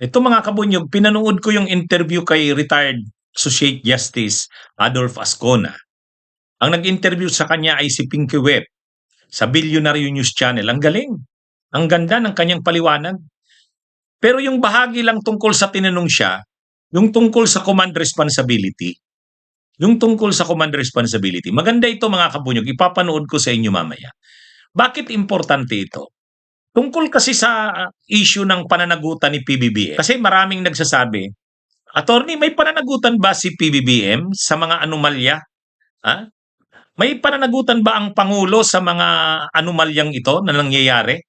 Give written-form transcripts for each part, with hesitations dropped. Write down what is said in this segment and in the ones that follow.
Ito mga kabunyog, pinanood ko yung interview kay retired Associate Justice Adolf Ascona. Ang nag-interview sa kanya ay si Pinky Webb sa Billionaire News Channel. Ang galing. Ang ganda ng kanyang paliwanag. Pero yung bahagi lang tungkol sa tinanong siya, yung tungkol sa command responsibility, maganda ito mga kabunyog, ipapanood ko sa inyo mamaya. Bakit importante ito? Tungkol kasi sa issue ng pananagutan ni PBBM. Kasi maraming nagsasabi, Attorney, may pananagutan ba si PBBM sa mga anomalya? Ha? May pananagutan ba ang Pangulo sa mga anomalyang ito na nangyayari?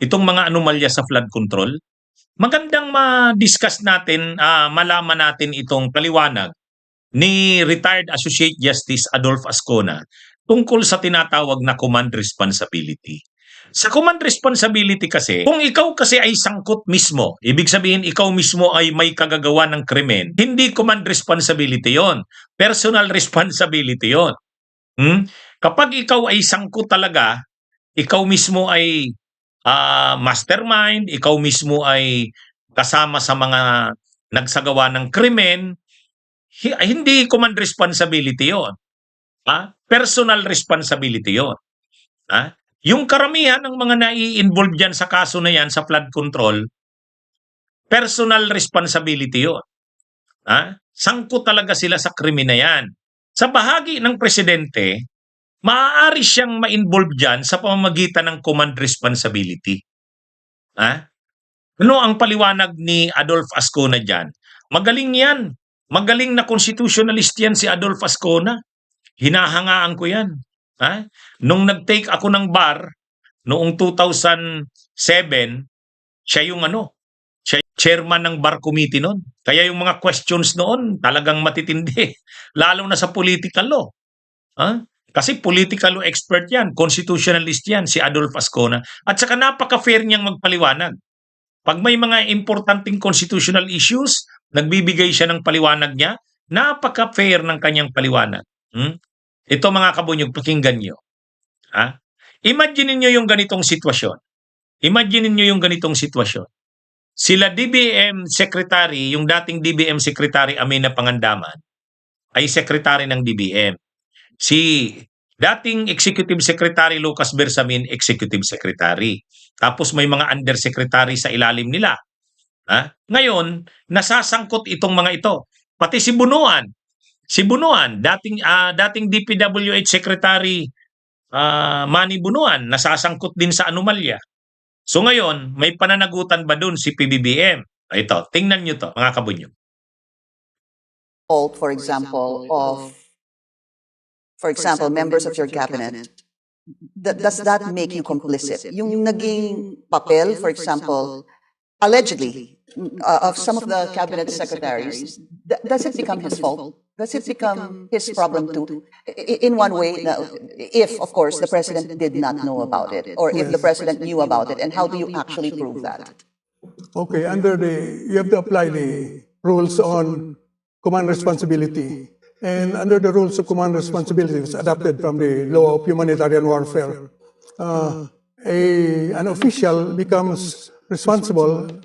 Itong mga anomalya sa flood control? Magandang ma-discuss natin, malaman natin itong paliwanag ni retired Associate Justice Adolf Ascona tungkol sa tinatawag na command responsibility. Sa command responsibility kasi, kung ikaw kasi ay sangkot mismo, ibig sabihin ikaw mismo ay may kagagawa ng krimen, hindi command responsibility yon, personal responsibility yon. Kapag ikaw ay sangkot talaga, ikaw mismo ay mastermind, ikaw mismo ay kasama sa mga nagsagawa ng krimen, hindi command responsibility yon. Personal responsibility yon. Yung karamihan ng mga nai-involve dyan sa kaso na yan, sa flood control, personal responsibility yon. Sangkot talaga sila sa krimen na yan. Sa bahagi ng presidente, maaari siyang ma-involve dyan sa pamamagitan ng command responsibility. Ano ang paliwanag ni Adolf Ascona dyan? Magaling yan. Magaling na constitutionalist yan si Adolf Ascona. Hinahangaan ko yan. Nung nag-take ako ng bar, noong 2007, siya yung siya yung chairman ng bar committee noon. Kaya yung mga questions noon talagang matitindi. Lalo na sa political law. Kasi political law expert yan, constitutionalist yan, si Adolf Ascona. At saka napaka-fair niyang magpaliwanag. Pag may mga importanteng constitutional issues, nagbibigay siya ng paliwanag niya, napaka-fair ng kanyang paliwanag. Ito mga kabunyog, pakinggan nyo. Imagine niyo yung ganitong sitwasyon. Sila DBM Secretary, yung dating DBM Secretary Amina Pangandaman, ay Secretary ng DBM. Si dating Executive Secretary Lucas Bersamin, Executive Secretary. Tapos may mga undersecretary sa ilalim nila. Ngayon, nasasangkot itong mga ito. Pati si Bunuan. Dating DPWH Secretary Manny Bunuan, nasasangkot din sa anomalya. So ngayon, may pananagutan ba dun si PBBM? Ito, tingnan nyo to, mga kabunyo. For example, members of your cabinet, does that make you complicit? Yung naging papel, for example, allegedly, of some of the cabinet secretaries, does it become his fault? Does it become his problem too? In one way, if, of course, the president did not know about it, or if the president knew about it, and how do you actually prove that? Okay, you have to apply the rules on command responsibility. And under the rules of command responsibility, it's adapted from the law of humanitarian warfare. An official becomes responsible,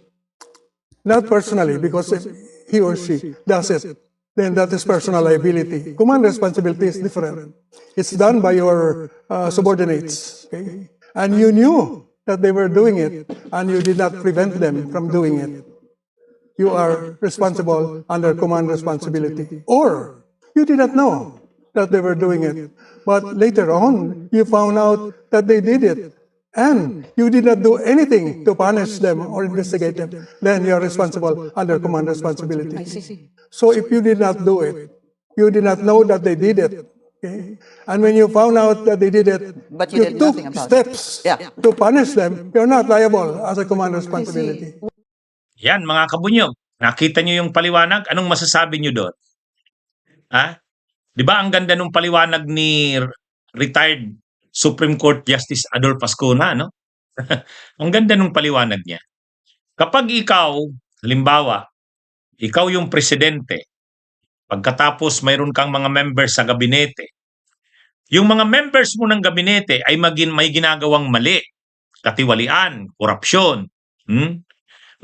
not personally, because if he or she does it, then that is personal liability. Command responsibility is different. It's done by your subordinates. Okay? And you knew that they were doing it, and you did not prevent them from doing it. You are responsible under command responsibility. Or you did not know that they were doing it, but later on, you found out that they did it, and you did not do anything to punish them or investigate them, then you are responsible under command responsibility. I see. So if you did not do it, you did not know that they did it, okay? And when you found out that they did it, But you did took nothing about steps to punish them, you're not liable as a command responsibility. Yan mga kabunyog, nakita nyo yung paliwanag? Anong masasabi nyo doon? Di ba ang ganda ng paliwanag ni retired Supreme Court Justice Adolf Ascona, no? Ang ganda ng paliwanag niya. Kapag ikaw, halimbawa, ikaw yung presidente, pagkatapos mayroon kang mga members sa gabinete, yung mga members mo ng gabinete ay may ginagawang mali, katiwalian, korupsyon.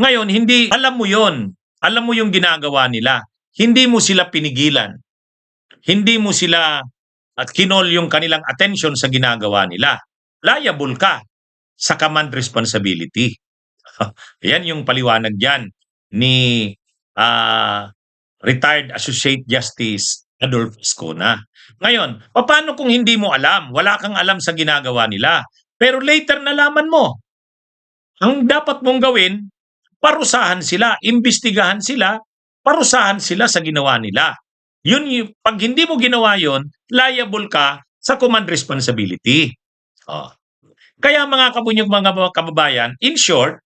Ngayon, hindi alam mo 'yon. Alam mo yung ginagawa nila. Hindi mo sila pinigilan. Hindi mo sila at kinol yung kanilang attention sa ginagawa nila. Liable ka sa command responsibility. Yan yung paliwanag diyan ni retired Associate Justice Adolfo Escona. Ngayon, paano kung hindi mo alam? Wala kang alam sa ginagawa nila. Pero later nalaman mo. Ang dapat mong gawin, parusahan sila, imbestigahan sila, parusahan sila sa ginawa nila. Yun, pag hindi mo ginawa yon, liable ka sa command responsibility. Oh. Kaya mga kabunyog, mga kababayan, in short,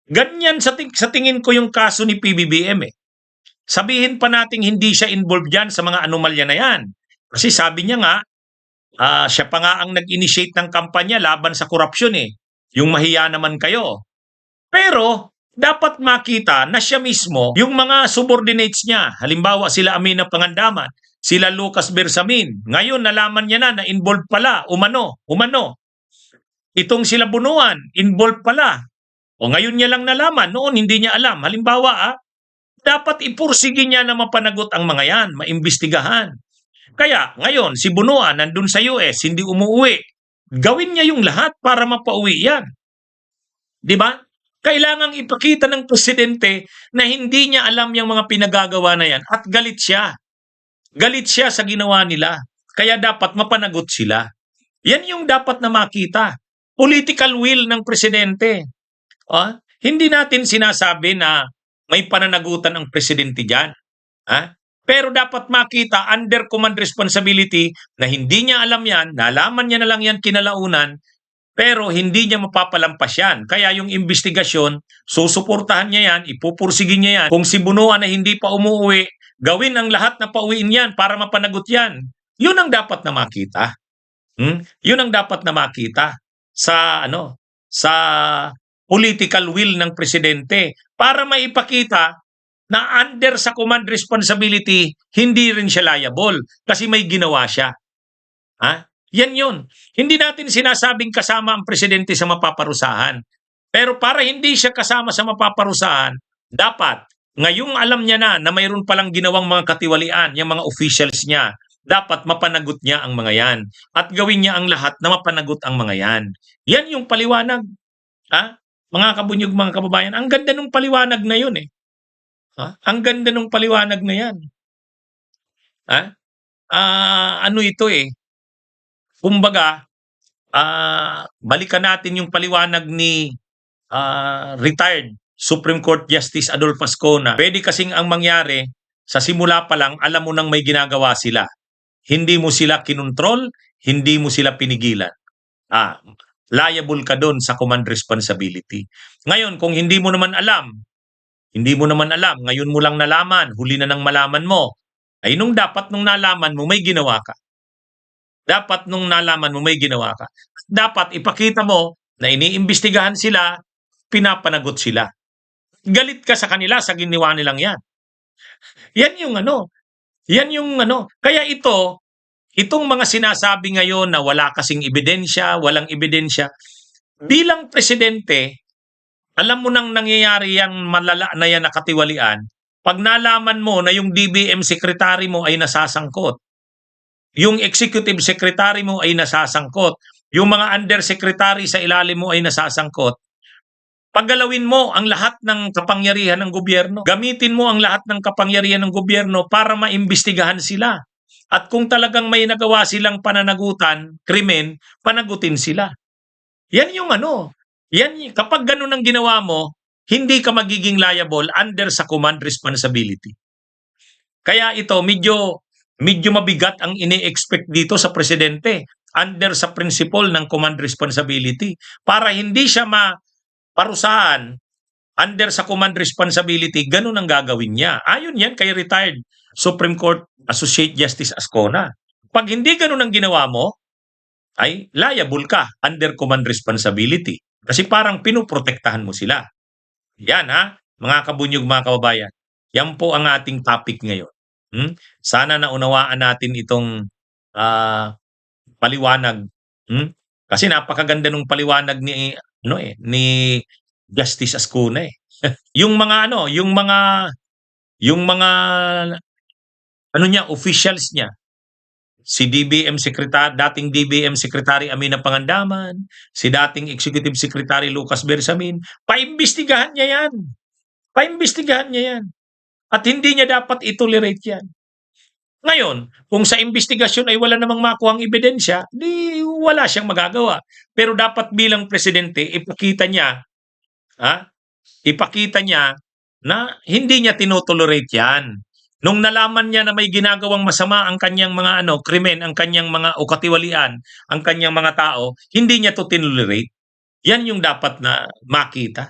ganyan sa tingin ko yung kaso ni PBBM eh. Sabihin pa nating hindi siya involved dyan sa mga anomalya na yan. Kasi sabi niya nga, siya pa nga ang nag-initiate ng kampanya laban sa korupsyon eh. Yung mahiya naman kayo. Pero, dapat makita na siya mismo, yung mga subordinates niya, halimbawa sila Amina Pangandaman, sila Lucas Bersamin, ngayon nalaman niya na involved pala, umano. Itong sila Bunuan, involved pala. O ngayon niya lang nalaman, noon hindi niya alam. Halimbawa, dapat ipursige niya na mapanagot ang mga yan, maimbestigahan. Kaya ngayon, si Bunuan nandun sa US, hindi umuwi. Gawin niya yung lahat para mapauwi yan. Di ba? Kailangang ipakita ng presidente na hindi niya alam yung mga pinagagawa na yan at galit siya. Galit siya sa ginawa nila. Kaya dapat mapanagot sila. Yan yung dapat na makita. Political will ng presidente. Hindi natin sinasabi na may pananagutan ang presidente dyan. Pero dapat makita under command responsibility na hindi niya alam yan, nalaman niya na lang yan kinalaunan, pero hindi niya mapapalampas yan. Kaya yung investigasyon, susuportahan niya yan, ipupursigin niya yan. Kung si Bunuan na hindi pa umuwi, gawin ang lahat na pauwiin yan para mapanagot yan. Yun ang dapat na makita. Yun ang dapat na makita sa political will ng presidente para maipakita na under sa command responsibility, hindi rin siya liable kasi may ginawa siya. Yan yun. Hindi natin sinasabing kasama ang presidente sa mapaparusahan. Pero para hindi siya kasama sa mapaparusahan, dapat, ngayong alam niya na mayroon palang ginawang mga katiwalian, yung mga officials niya, dapat mapanagot niya ang mga yan. At gawin niya ang lahat na mapanagot ang mga yan. Yan yung paliwanag. Mga kabunyog, mga kababayan, ang ganda ng paliwanag na yun eh. Ang ganda ng paliwanag na yan. Ano ito eh. Kumbaga, balikan natin yung paliwanag ni retired Supreme Court Justice Adolfo Escona. Pwede kasing ang mangyari, sa simula pa lang, alam mo nang may ginagawa sila. Hindi mo sila kinontrol, hindi mo sila pinigilan. Liable ka doon sa command responsibility. Ngayon, kung hindi mo naman alam, ngayon mo lang nalaman, huli na nang malaman mo, ay nung nalaman mo, may ginawa ka. Dapat ipakita mo na iniimbestigahan sila, pinapanagot sila. Galit ka sa kanila sa ginawa nilang yan. Yan yung Kaya itong mga sinasabi ngayon na wala kasing ebidensya, walang ebidensya, bilang presidente, alam mo nang nangyayari yung malala na yan na katiwalian, pag nalaman mo na yung DBM secretary mo ay nasasangkot, yung executive secretary mo ay nasasangkot, yung mga undersecretary sa ilalim mo ay nasasangkot, paggalawin mo ang lahat ng kapangyarihan ng gobyerno, gamitin mo ang lahat ng kapangyarihan ng gobyerno para maimbestigahan sila. At kung talagang may nagawa silang pananagutan, krimen, panagutin sila. Yan yung kapag ganun ang ginawa mo, hindi ka magiging liable under sa command responsibility. Kaya ito, medyo mabigat ang ini-expect dito sa presidente under sa principle ng command responsibility para hindi siya maparusahan under sa command responsibility, ganun ang gagawin niya. Ayon yan kay retired Supreme Court Associate Justice Escona. Pag hindi ganun ang ginawa mo, ay liable ka under command responsibility. Kasi parang pinuprotektahan mo sila. Yan mga kabunyog, mga kababayan. Yan po ang ating topic ngayon. Sana naunawaan natin itong paliwanag. Kasi napakaganda ng paliwanag ni Justice Ascuna, eh. Yung mga ano, yung mga ano niya, officials niya, si dating DBM Secretary Amina Pangandaman, si dating Executive Secretary Lucas Bersamin, paimbestigahan niya yan. Paimbestigahan niya yan. At hindi niya dapat itolerate yan. Ngayon, kung sa investigasyon ay wala namang makuhang ebidensya, di wala siyang magagawa. Pero dapat bilang presidente, ipakita niya na hindi niya tinotolerate yan. Nung nalaman niya na may ginagawang masama ang kanyang mga krimen, ang kanyang mga o katiwalian, ang kanyang mga tao, hindi niya to tinolerate. Yan yung dapat na makita.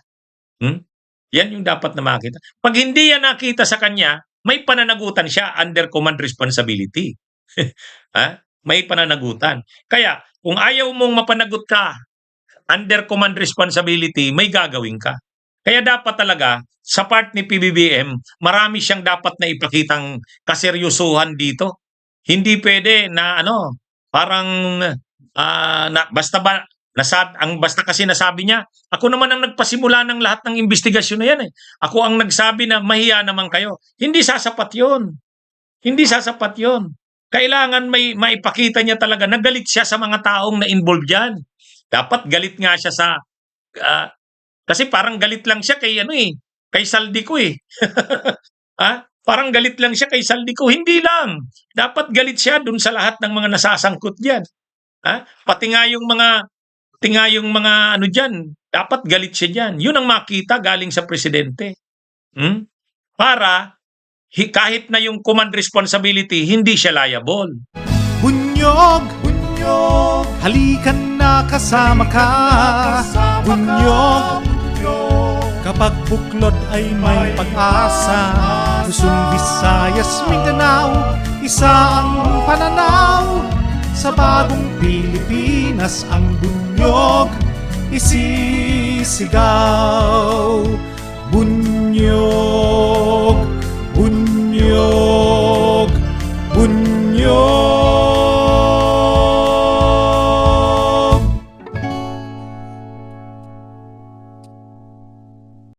Yan yung dapat na makita. Pag hindi yan nakita sa kanya, may pananagutan siya under command responsibility. May pananagutan. Kaya, kung ayaw mong mapanagot ka under command responsibility, may gagawin ka. Kaya dapat talaga, sa part ni PBBM, marami siyang dapat na ipakitang kaseryosohan dito. Hindi pwede na parang basta kasi nasabi niya, ako naman ang nagpasimula ng lahat ng investigasyon na yan eh. Ako ang nagsabi na mahiya naman kayo. Hindi sasapat yun. Hindi sasapat yun. Kailangan maipakita niya talaga na galit siya sa mga taong na involved dyan. Dapat galit nga siya sa kasi parang galit lang siya kay Saldico eh. Parang galit lang siya kay Saldico. Hindi lang. Dapat galit siya dun sa lahat ng mga nasasangkot diyan. Pati nga yung mga diyan, dapat galit siya diyan. Yun ang makita galing sa presidente. Para kahit na yung command responsibility, hindi siya liable. Bunyog, bunyog, halikan na kasama ka. Bunyog, kapag buklod ay may pag-asa. Luzon, Visayas, Mindanao, isa ang pananaw. Sa bagong Pilipinas ang bunyog isisigaw. Bunyog.